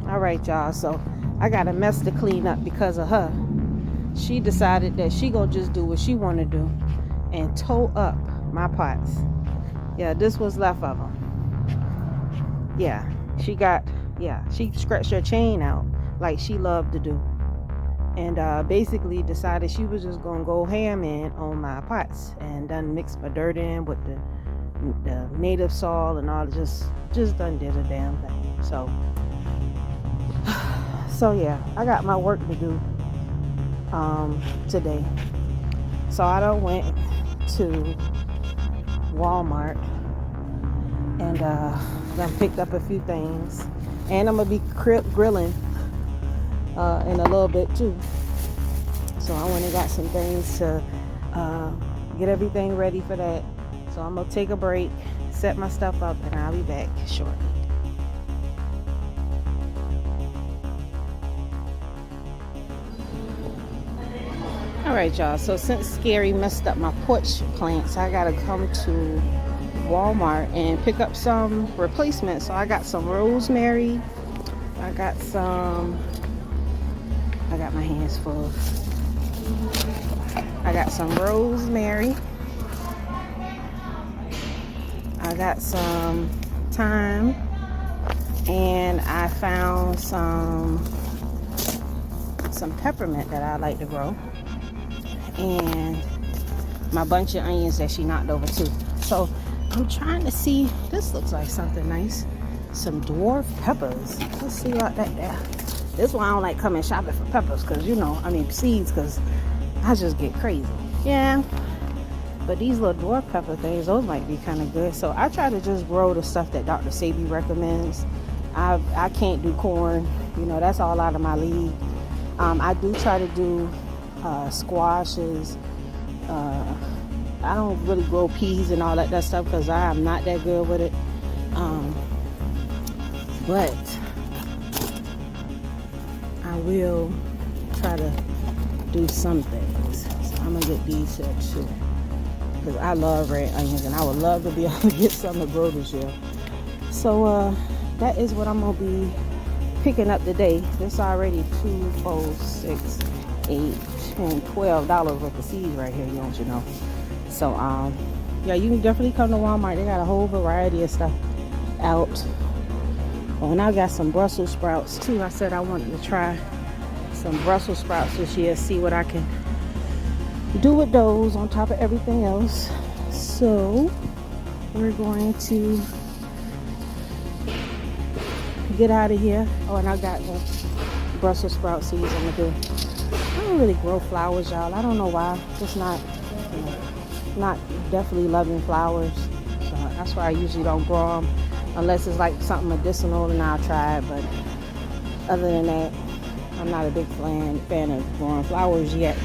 All right, y'all. So I got a mess to clean up because of her. She decided that she gonna just do what she want to do and tow up my pots. Yeah, this was left of them. Yeah, she scratched her chain out like she loved to do. And basically decided she was just gonna go ham in on my pots and done mixed my dirt in with the native soil and all. Just done did a damn thing. So yeah, I got my work to do today. So I done went to Walmart and done picked up a few things, and I'm gonna be grilling in a little bit too. So I went and got some things to get everything ready for that. So I'm gonna take a break, set my stuff up, and I'll be back shortly. All right, y'all. So since Scary messed up my porch plants, I gotta come to Walmart and pick up some replacements. So I got some rosemary. I got my hands full. I got some rosemary. I got some thyme, and I found some peppermint that I like to grow, and my bunch of onions that she knocked over too. So I'm trying to see, this looks like something nice. Some dwarf peppers. Let's see what that there. This one I don't like coming shopping for peppers because seeds, because I just get crazy. Yeah. But these little dwarf pepper things, those might be kind of good. So I try to just grow the stuff that Dr. Sabi recommends. I can't do corn. That's all out of my league. I do try to do squashes. I don't really grow peas and all that stuff because I am not that good with it. But I will try to do some things. So I'm going to get these here too, because I love red onions and I would love to be able to get some to grow this year. So that is what I'm going to be picking up today. There's already $2, $4, $6, $8, $10, $12 worth of seeds right here, don't you know? So yeah, you can definitely come to Walmart. They got a whole variety of stuff out. Oh, and I got some Brussels sprouts too. I said I wanted to try some Brussels sprouts this year, see what I can do with those on top of everything else. So we're going to get out of here. Oh, and I got the Brussels sprout seeds I'm gonna do. I don't really grow flowers, y'all. I don't know why. Just not definitely loving flowers. So that's why I usually don't grow them unless it's like something medicinal, and I'll try it. But other than that, I'm not a big fan of growing flowers yet.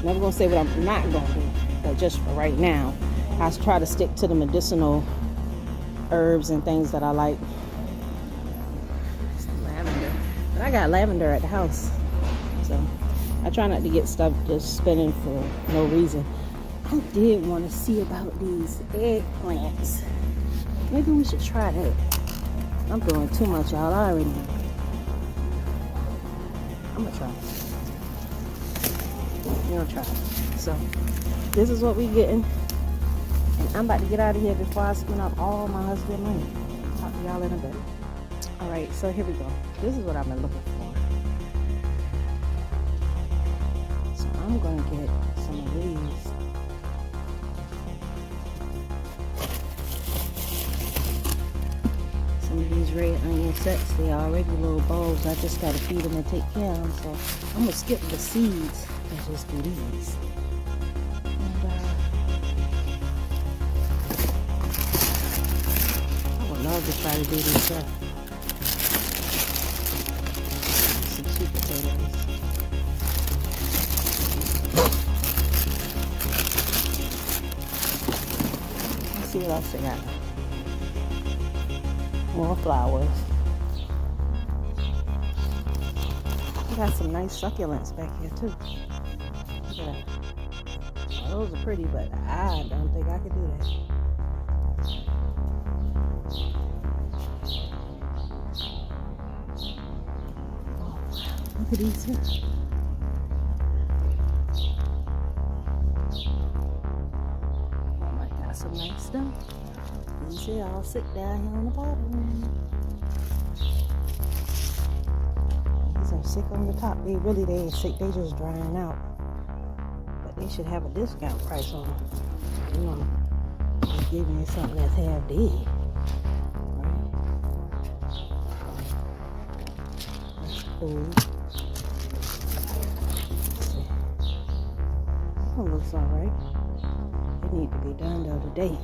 Never gonna say what I'm not gonna do, but just for right now, I try to stick to the medicinal herbs and things that I like. Some lavender, but I got lavender at the house, so I try not to get stuff just spinning for no reason. I did want to see about these eggplants. Maybe we should try that. I'm doing too much, y'all. I already know. I'm gonna try. We're gonna try. So this is what we getting, and I'm about to get out of here before I spend up all my husband money. Talk to y'all in a bit. All right, so here we go. This is what I've been looking for. So I'm gonna get some of these. Some of these red onion sets. They are already little bulbs. I just gotta feed them and take care of them. So I'm gonna skip the seeds and just do these. And I would love to try to do this stuff. Some sweet potatoes. Let's see what else I got. More flowers. I got some nice succulents back here too. Look at that. Oh, those are pretty, but I don't think I could do that. Look at these here. Oh my God, some nice stuff. You see, I'll sit down here on the bottom. These are sick on the top. They ain't sick. They just drying out. But they should have a discount price on them. You know, just give me something that's half dead. Right? That's cool. That looks alright. It need to be done though today.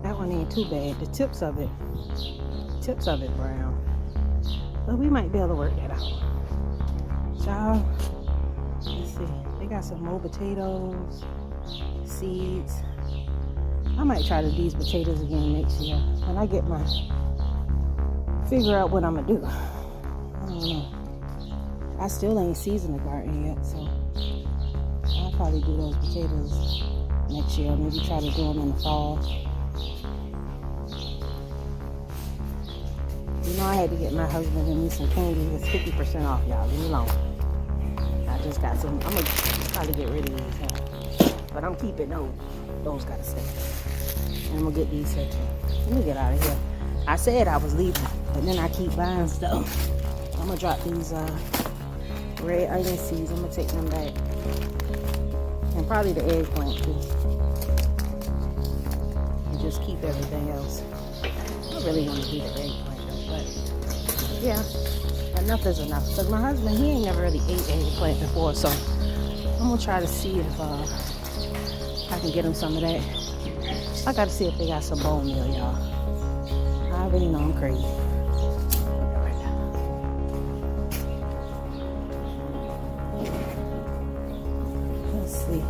That one ain't too bad. The tips of it brown. But we might be able to work that out. Y'all, let's see. They got some more potatoes, seeds. I might try to do these potatoes again next year when I get my figure out what I'm gonna do. I don't know. I still ain't seasoned the garden yet, so I'll probably do those potatoes next year. Maybe try to do them in the fall. You know, I had to get my husband and me some candy. It's 50% off, y'all. Leave me alone. I just got some. I'm gonna probably get rid of these, huh? But I'm keeping those. Those gotta stay. And I'm gonna get these here too. Let me get out of here. I said I was leaving, but then I keep buying stuff. I'm gonna drop these red onion seeds. I'm gonna take them back. And probably the eggplant too. And just keep everything else. I really want to do the eggplant. But yeah, enough is enough. Because my husband, he ain't never really ate eggplant before, so I'm gonna try to see if I can get him some of that. I gotta see if they got some bone meal, y'all. I already know I'm crazy. Let's see.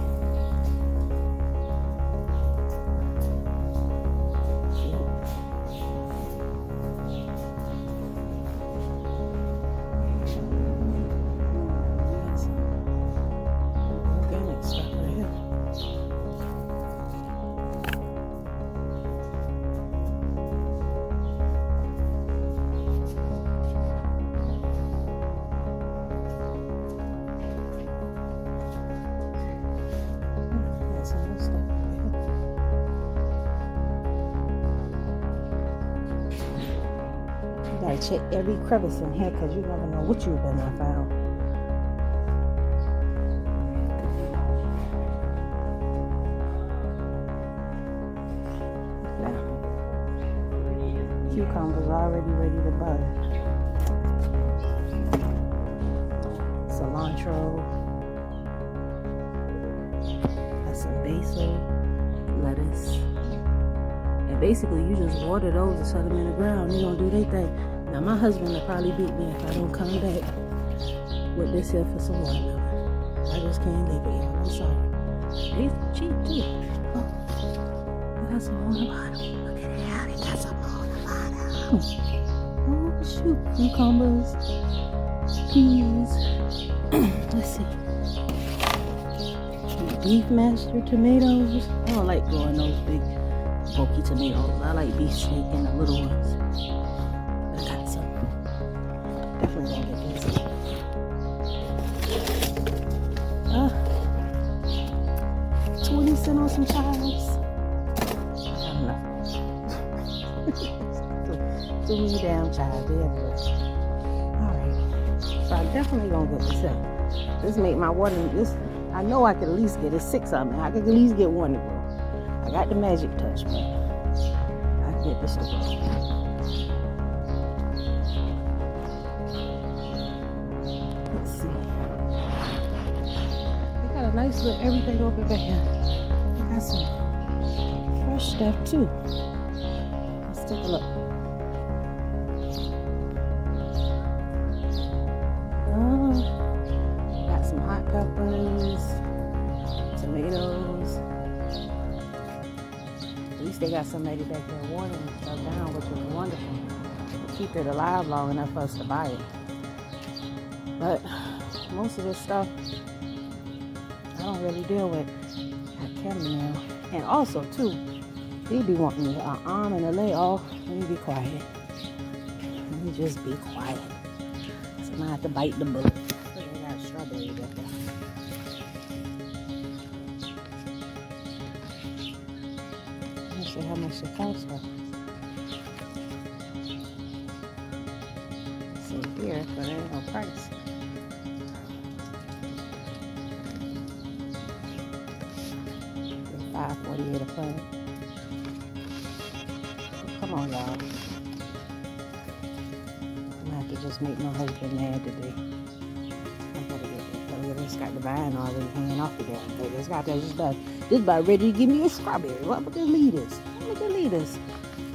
Gotta check every crevice in here because you never know what you've been found. Now, cucumbers already ready to bud. Cilantro. Got some basil, lettuce. And basically you just water those and set them in the ground. They're gonna do their thing. Now my husband will probably beat me if I don't come back with this here for some watermelon. I just can't leave it, y'all. I'm sorry. These are cheap too. Oh, we got some on the bottom. Look at that. We got some on the bottom. Oh shoot. Cucumbers, peas. Let's see. Beef master tomatoes. I don't like growing those big bulky tomatoes. I like beef steak and the little ones. I got some. Definitely gonna get these. 20 cents on some chives. I got enough. Too many damn chives. Alright. So I'm definitely gonna get this up. This make my water. This I know I could at least get 6 of them. I could at least get one to grow. I got the magic touch, but I can get this to grow. Let's see. They got a nice little everything over back here. They got some fresh stuff too. Let's take a look. Got some hot peppers, tomatoes. At least they got somebody back there watering stuff down, which is wonderful. Keep it alive long enough for us to buy it. But most of this stuff I don't really deal with at Chamomile. And also too, they be wanting an arm and a leg off. Let me be quiet. Let me just be quiet. So I have to bite the bullet. way back there. I'm not sure how much it costs her. See here, but there ain't no price. $5.48 a plant. Come on, y'all. I'm gonna have to just make my husband mad today. I gotta get this. Got the vine already hanging off the damn thing. It's got this about ready to give me a strawberry. What would the leaders? What would the leaders?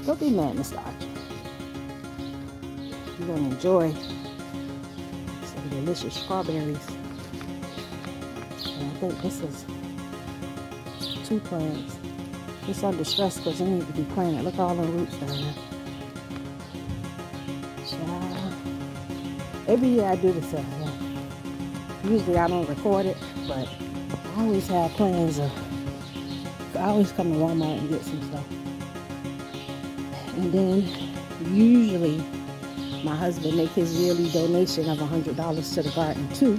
Don't be mad, Mr. Archer. You're gonna enjoy some delicious strawberries. And I think this is 2 plants. It's under stress because they need to be planted. Look at all the roots down there. Child. Every year I do this. Usually I don't record it, but I always have plans of. I always come to Walmart and get some stuff. And then usually my husband make his yearly donation of $100 to the garden too.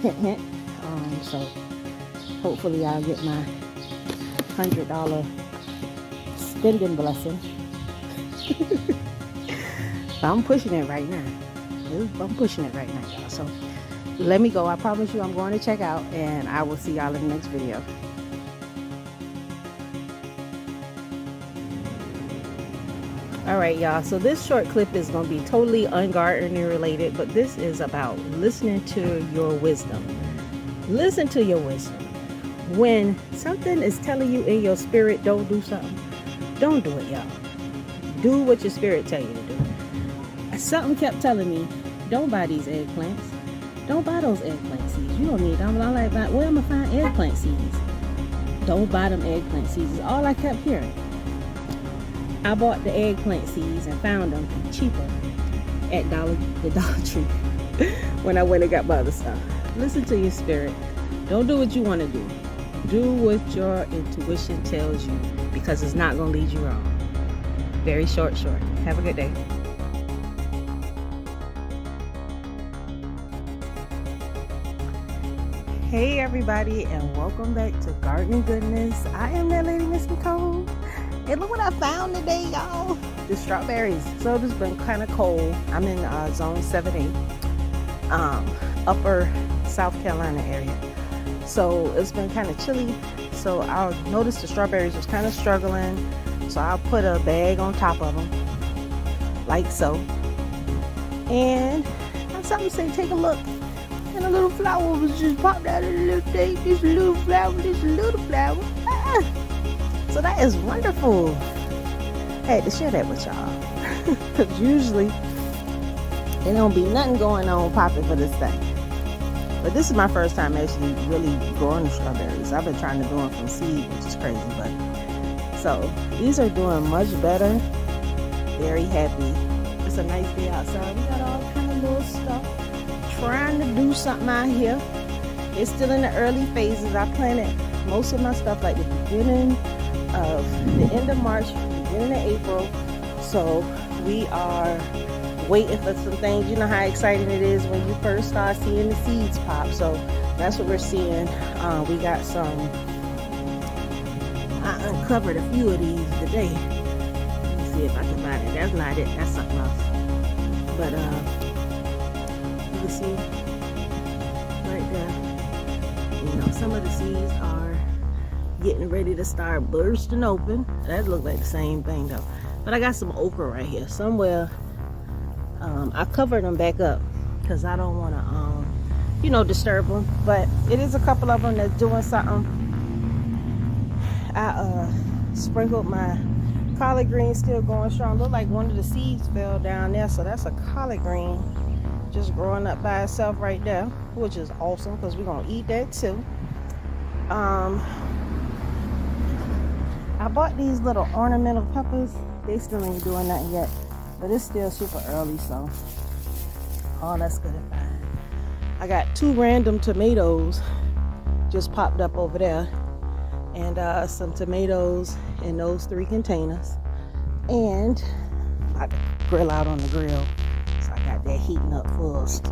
Hint, hint. So hopefully I'll get my $100 spending blessing. I'm pushing it right now. I'm pushing it right now, y'all. So let me go. I promise you I'm going to check out, and I will see y'all in the next video. Alright, y'all, so this short clip is going to be totally ungardening related, but this is about listening to your wisdom. Listen to your wisdom. When something is telling you in your spirit, don't do something, don't do it, y'all. Do what your spirit tell you to do. Something kept telling me, don't buy these eggplants. Don't buy those eggplant seeds. You don't need them. I'm like, where am I find eggplant seeds? Don't buy them eggplant seeds. Is all I kept hearing. I bought the eggplant seeds and found them cheaper at the Dollar Tree when I went and got my other stuff. Listen to your spirit. Don't do what you want to do. Do what your intuition tells you, because it's not going to lead you wrong. Very short. Have a good day. Hey everybody, and welcome back to Gardening Goodness. I am that lady, Miss Nicole. And look what I found today, y'all. The strawberries. So it's been kind of cold. I'm in zone 7A, upper South Carolina area. So it's been kind of chilly. So I noticed the strawberries was kind of struggling. So I'll put a bag on top of them, like so. And something say, take a look. And a little flower was just popped out of the little thing. This little flower. So that is wonderful. I had to share that with y'all. Because usually there don't be nothing going on popping for this thing. But this is my first time actually really growing the strawberries. I've been trying to grow them from seed, which is crazy. But so these are doing much better. Very happy. It's a nice day outside. We got all kind of little stuff. Trying to do something out here. It's still in the early phases. I planted most of my stuff like the beginning of the end of March, beginning of April. So we are waiting for some things. You know how exciting it is when you first start seeing the seeds pop. So that's what we're seeing. We got some. I uncovered a few of these today. Let me see if I can find it. That's not it. That's something else. But you can see right there, you know, some of the seeds are getting ready to start bursting open. That looks like the same thing though. But I got some okra right here somewhere. I covered them back up because I don't want to, you know, disturb them. But it is a couple of them that's doing something. I sprinkled my collard green, still going strong. Look like one of the seeds fell down there, so that's a collard green just growing up by itself right there, which is awesome because we're gonna eat that too. I bought these little ornamental peppers. They still ain't doing nothing yet, but it's still super early, so all that's good and fine. I got 2 random tomatoes just popped up over there, and some tomatoes in those 3 containers, and I grill out on the grill. Got that heating up first.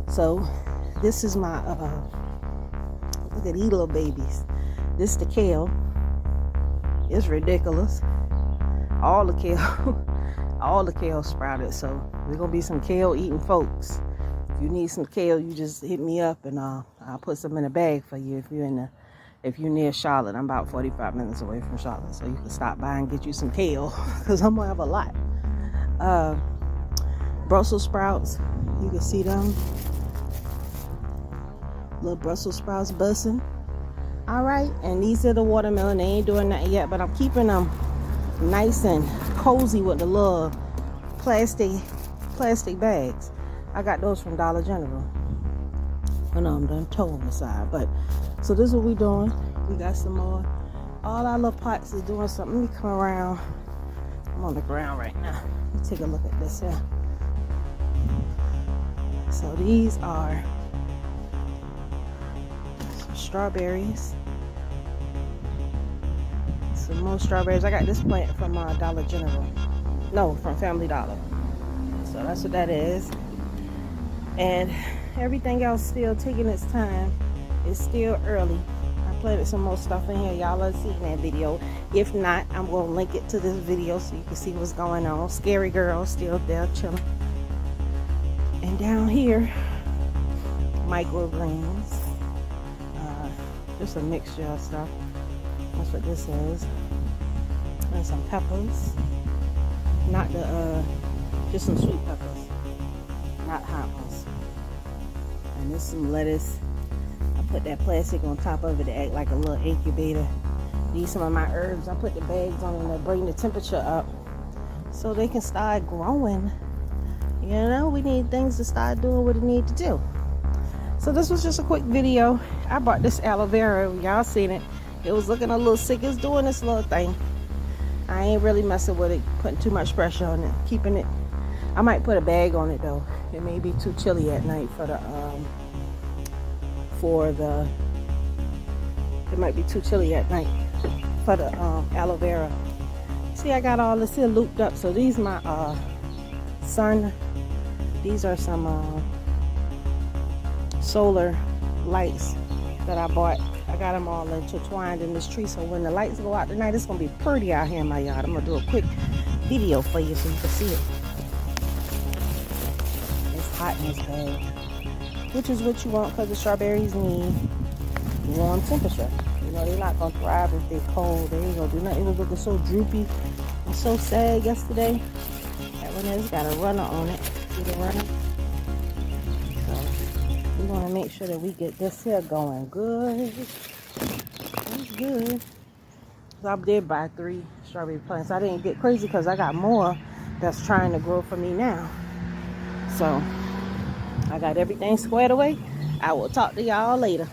So this is my, look at these little babies. This is the kale. It's ridiculous. All the kale, all the kale sprouted. So we're gonna be some kale eating folks. If you need some kale, you just hit me up and I'll put some in a bag for you if you're near Charlotte. I'm about 45 minutes away from Charlotte, so you can stop by and get you some kale because I'm gonna have a lot. Brussels sprouts, you can see them. Little Brussels sprouts busting. All right, and these are the watermelon. They ain't doing that yet, but I'm keeping them nice and cozy with the little plastic bags. I got those from Dollar General. I know I'm done towing the side, but so this is what we doing. We got some more. All our little pots is doing something. Let me come around. I'm on the ground right now. Let's take a look at this here. So these are some strawberries. Some more strawberries. I got this plant from Dollar General. No, from Family Dollar. So that's what that is. And everything else still taking its time. It's still early. I planted some more stuff in here. Y'all have seen that video. If not, I'm going to link it to this video so you can see what's going on. Scary Girl still there chilling. And down here, microgreens. Just a mixture of stuff. That's what this is. And some peppers. Not the, just some sweet peppers. Not hot ones. And there's some lettuce. I put that plastic on top of it to act like a little incubator. These some of my herbs. I put the bags on them to bring the temperature up so they can start growing. You know, we need things to start doing what it need to do. So this was just a quick video. I bought this aloe vera. Y'all seen it. It was looking a little sick. It's doing this little thing. I ain't really messing with it, putting too much pressure on it, keeping it. I might put a bag on it though. It may be too chilly at night it might be too chilly at night for the aloe vera. See, I got all this here looped up. So these my these are some solar lights that I bought. I got them all intertwined in this tree, so when the lights go out tonight, it's gonna be pretty out here in my yard. I'm gonna do a quick video for you so you can see it. It's hot in this bag, which is what you want because the strawberries need warm temperature. You know, they're not gonna thrive if they're cold. They ain't gonna do nothing. It was looking so droopy and so sad yesterday. That one has got a runner on it. See the runner? We want to make sure that we get this here going good. It's good. So I did buy 3 strawberry plants. I didn't get crazy because I got more that's trying to grow for me now. So I got everything squared away. I will talk to y'all later.